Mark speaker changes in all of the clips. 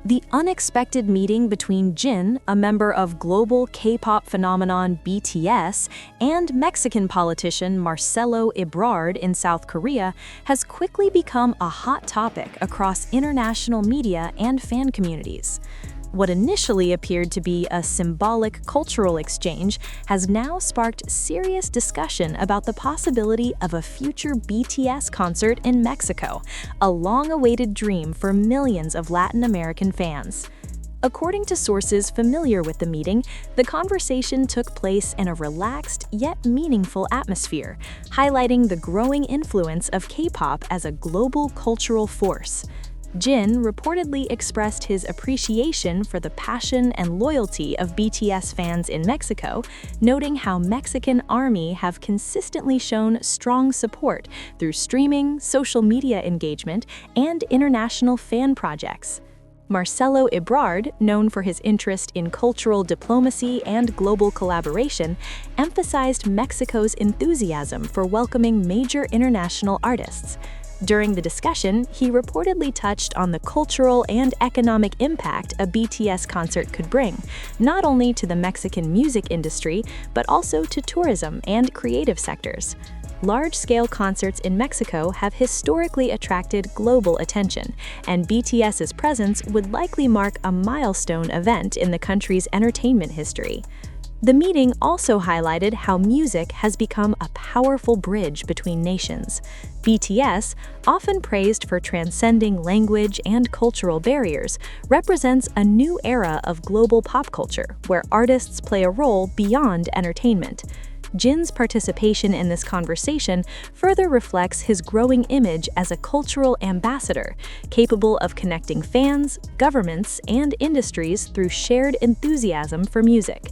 Speaker 1: The unexpected meeting between Jin, a member of global K-pop phenomenon BTS, and Mexican politician Marcelo Ebrard in South Korea has quickly become a hot topic across international media and fan communities. What initially appeared to be a symbolic cultural exchange has now sparked serious discussion about the possibility of a future BTS concert in Mexico, a long-awaited dream for millions of Latin American fans. According to sources familiar with the meeting, the conversation took place in a relaxed yet meaningful atmosphere, highlighting the growing influence of K-pop as a global cultural force. Jin reportedly expressed his appreciation for the passion and loyalty of BTS fans in Mexico, noting how Mexican ARMY have consistently shown strong support through streaming, social media engagement, and international fan projects. Marcelo Ebrard, known for his interest in cultural diplomacy and global collaboration, emphasized Mexico's enthusiasm for welcoming major international artists. During the discussion, he reportedly touched on the cultural and economic impact a BTS concert could bring, not only to the Mexican music industry, but also to tourism and creative sectors. Large-scale concerts in Mexico have historically attracted global attention, and BTS's presence would likely mark a milestone event in the country's entertainment history. The meeting also highlighted how music has become a powerful bridge between nations. BTS, often praised for transcending language and cultural barriers, represents a new era of global pop culture where artists play a role beyond entertainment. Jin's participation in this conversation further reflects his growing image as a cultural ambassador, capable of connecting fans, governments, and industries through shared enthusiasm for music.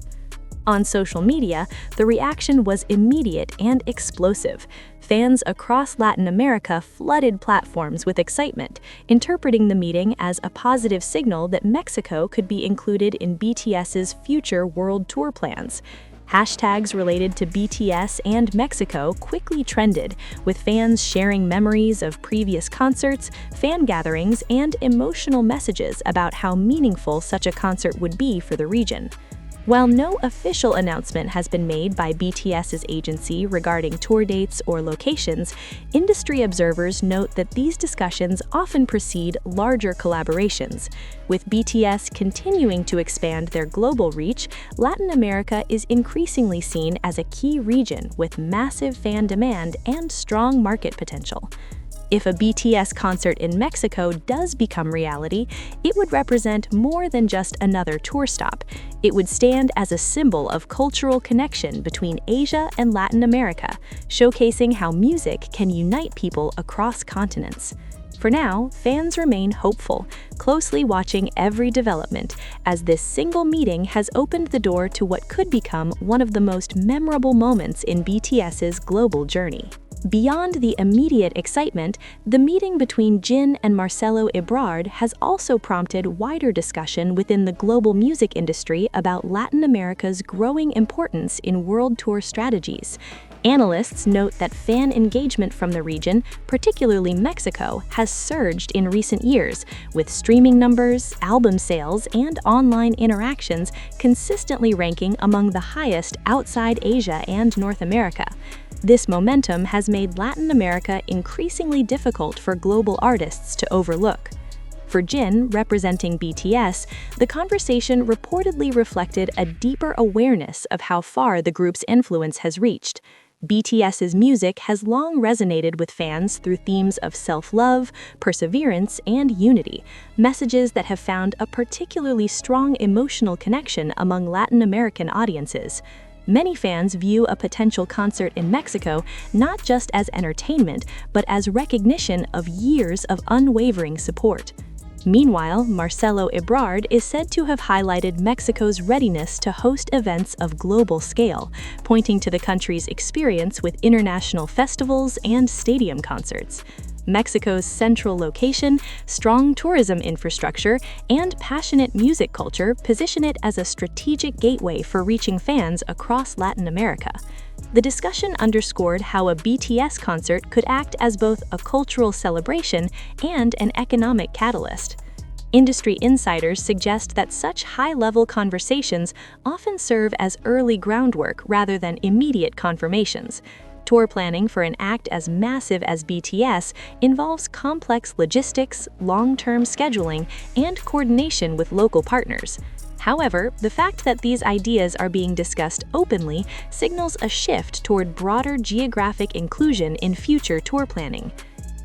Speaker 1: On social media, the reaction was immediate and explosive. Fans across Latin America flooded platforms with excitement, interpreting the meeting as a positive signal that Mexico could be included in BTS's future world tour plans. Hashtags related to BTS and Mexico quickly trended, with fans sharing memories of previous concerts, fan gatherings, and emotional messages about how meaningful such a concert would be for the region. While no official announcement has been made by BTS's agency regarding tour dates or locations, industry observers note that these discussions often precede larger collaborations. With BTS continuing to expand their global reach, Latin America is increasingly seen as a key region with massive fan demand and strong market potential. If a BTS concert in Mexico does become reality, it would represent more than just another tour stop. It would stand as a symbol of cultural connection between Asia and Latin America, showcasing how music can unite people across continents. For now, fans remain hopeful, closely watching every development, as this single meeting has opened the door to what could become one of the most memorable moments in BTS's global journey. Beyond the immediate excitement, the meeting between Jin and Marcelo Ebrard has also prompted wider discussion within the global music industry about Latin America's growing importance in world tour strategies. Analysts note that fan engagement from the region, particularly Mexico, has surged in recent years, with streaming numbers, album sales, and online interactions consistently ranking among the highest outside Asia and North America. This momentum has made Latin America increasingly difficult for global artists to overlook. For Jin, representing BTS, the conversation reportedly reflected a deeper awareness of how far the group's influence has reached. BTS's music has long resonated with fans through themes of self-love, perseverance, and unity, messages that have found a particularly strong emotional connection among Latin American audiences. Many fans view a potential concert in Mexico not just as entertainment, but as recognition of years of unwavering support. Meanwhile, Marcelo Ebrard is said to have highlighted Mexico's readiness to host events of global scale, pointing to the country's experience with international festivals and stadium concerts. Mexico's central location, strong tourism infrastructure, and passionate music culture position it as a strategic gateway for reaching fans across Latin America. The discussion underscored how a BTS concert could act as both a cultural celebration and an economic catalyst. Industry insiders suggest that such high-level conversations often serve as early groundwork rather than immediate confirmations. Tour planning for an act as massive as BTS involves complex logistics, long-term scheduling, and coordination with local partners. However, the fact that these ideas are being discussed openly signals a shift toward broader geographic inclusion in future tour planning.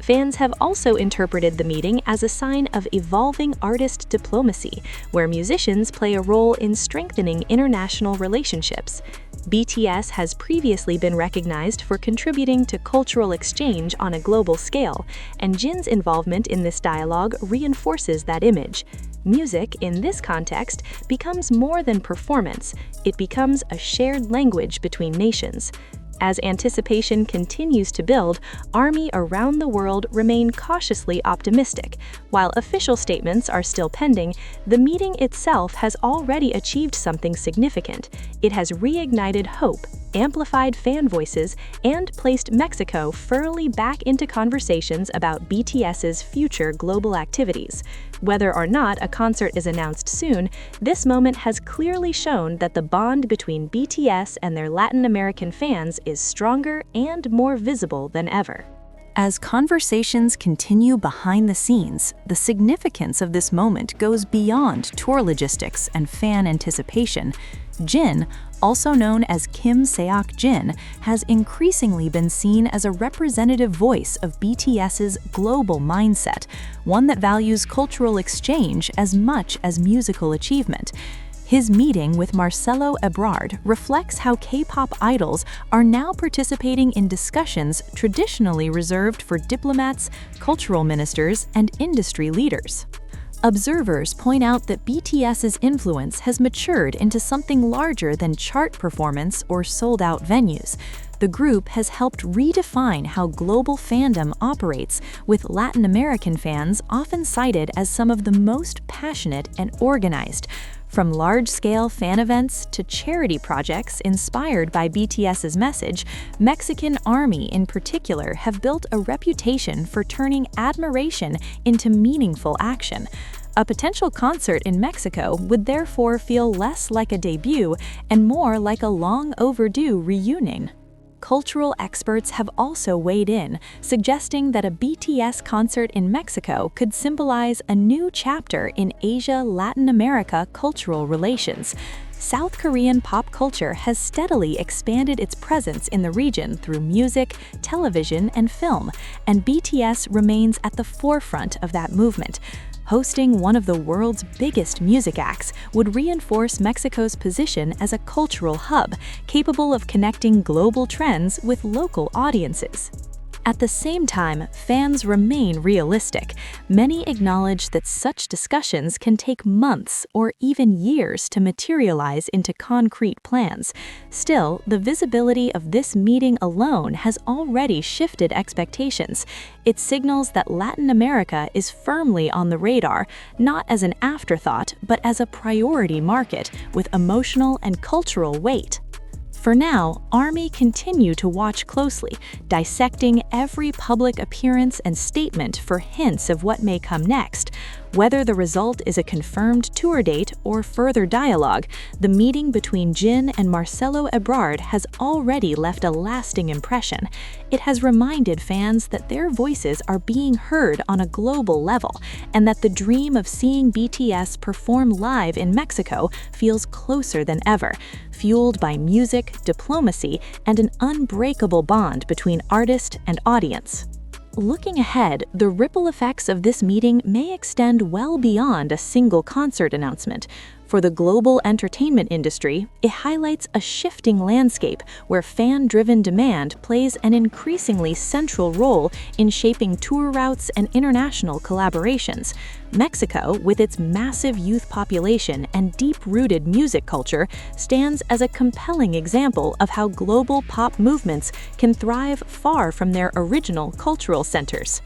Speaker 1: Fans have also interpreted the meeting as a sign of evolving artist diplomacy, where musicians play a role in strengthening international relationships. BTS has previously been recognized for contributing to cultural exchange on a global scale, and Jin's involvement in this dialogue reinforces that image. Music, in this context, becomes more than performance. It becomes a shared language between nations. As anticipation continues to build, ARMY around the world remain cautiously optimistic. While official statements are still pending, the meeting itself has already achieved something significant. It has reignited hope, amplified fan voices, and placed Mexico firmly back into conversations about BTS's future global activities. Whether or not a concert is announced soon, this moment has clearly shown that the bond between BTS and their Latin American fans is stronger and more visible than ever. As conversations continue behind the scenes, the significance of this moment goes beyond tour logistics and fan anticipation. Jin, also known as Kim Seokjin, has increasingly been seen as a representative voice of BTS's global mindset, one that values cultural exchange as much as musical achievement. His meeting with Marcelo Ebrard reflects how K-pop idols are now participating in discussions traditionally reserved for diplomats, cultural ministers, and industry leaders. Observers point out that BTS's influence has matured into something larger than chart performance or sold-out venues. The group has helped redefine how global fandom operates, with Latin American fans often cited as some of the most passionate and organized. From large-scale fan events to charity projects inspired by BTS's message, Mexican ARMY in particular have built a reputation for turning admiration into meaningful action. A potential concert in Mexico would therefore feel less like a debut and more like a long-overdue reunion. Cultural experts have also weighed in, suggesting that a BTS concert in Mexico could symbolize a new chapter in Asia-Latin America cultural relations. South Korean pop culture has steadily expanded its presence in the region through music, television, and film, and BTS remains at the forefront of that movement. Hosting one of the world's biggest music acts would reinforce Mexico's position as a cultural hub, capable of connecting global trends with local audiences. At the same time, fans remain realistic. Many acknowledge that such discussions can take months or even years to materialize into concrete plans. Still, the visibility of this meeting alone has already shifted expectations. It signals that Latin America is firmly on the radar, not as an afterthought, but as a priority market with emotional and cultural weight. For now, ARMY continue to watch closely, dissecting every public appearance and statement for hints of what may come next. Whether the result is a confirmed tour date or further dialogue, the meeting between Jin and Marcelo Ebrard has already left a lasting impression. It has reminded fans that their voices are being heard on a global level, and that the dream of seeing BTS perform live in Mexico feels closer than ever, fueled by music, diplomacy, and an unbreakable bond between artist and audience. Looking ahead, the ripple effects of this meeting may extend well beyond a single concert announcement. For the global entertainment industry, it highlights a shifting landscape where fan-driven demand plays an increasingly central role in shaping tour routes and international collaborations. Mexico, with its massive youth population and deep-rooted music culture, stands as a compelling example of how global pop movements can thrive far from their original cultural centers.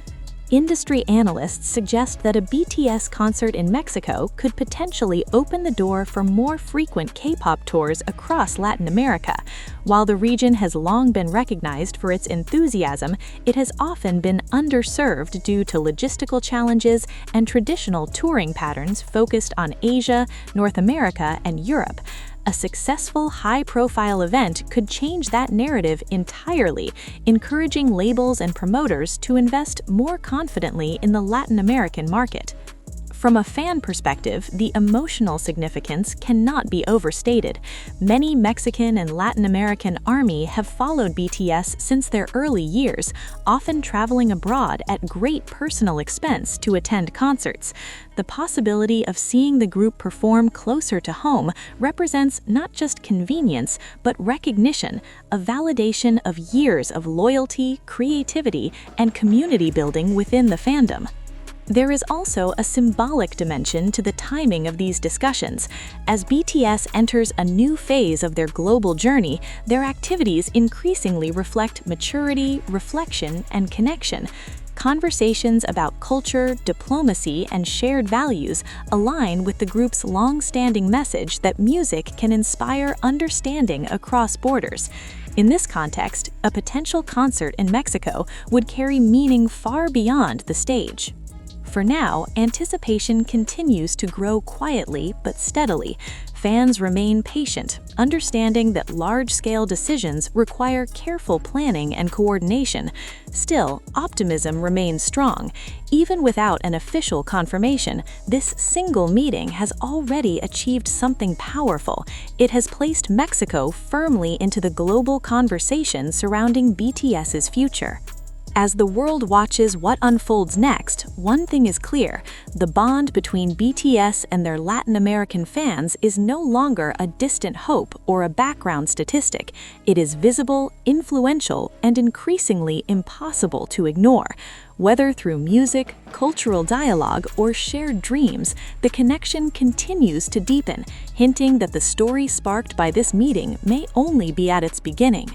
Speaker 1: Industry analysts suggest that a BTS concert in Mexico could potentially open the door for more frequent K-pop tours across Latin America. While the region has long been recognized for its enthusiasm, it has often been underserved due to logistical challenges and traditional touring patterns focused on Asia, North America, and Europe. A successful, high-profile event could change that narrative entirely, encouraging labels and promoters to invest more confidently in the Latin American market. From a fan perspective, the emotional significance cannot be overstated. Many Mexican and Latin American ARMY have followed BTS since their early years, often traveling abroad at great personal expense to attend concerts. The possibility of seeing the group perform closer to home represents not just convenience, but recognition, a validation of years of loyalty, creativity, and community building within the fandom. There is also a symbolic dimension to the timing of these discussions. As BTS enters a new phase of their global journey, their activities increasingly reflect maturity, reflection, and connection. Conversations about culture, diplomacy, and shared values align with the group's long-standing message that music can inspire understanding across borders. In this context, a potential concert in Mexico would carry meaning far beyond the stage. For now, anticipation continues to grow quietly but steadily. Fans remain patient, understanding that large-scale decisions require careful planning and coordination. Still, optimism remains strong. Even without an official confirmation, this single meeting has already achieved something powerful. It has placed Mexico firmly into the global conversation surrounding BTS's future. As the world watches what unfolds next, one thing is clear: the bond between BTS and their Latin American fans is no longer a distant hope or a background statistic. It is visible, influential, and increasingly impossible to ignore. Whether through music, cultural dialogue, or shared dreams, the connection continues to deepen, hinting that the story sparked by this meeting may only be at its beginning.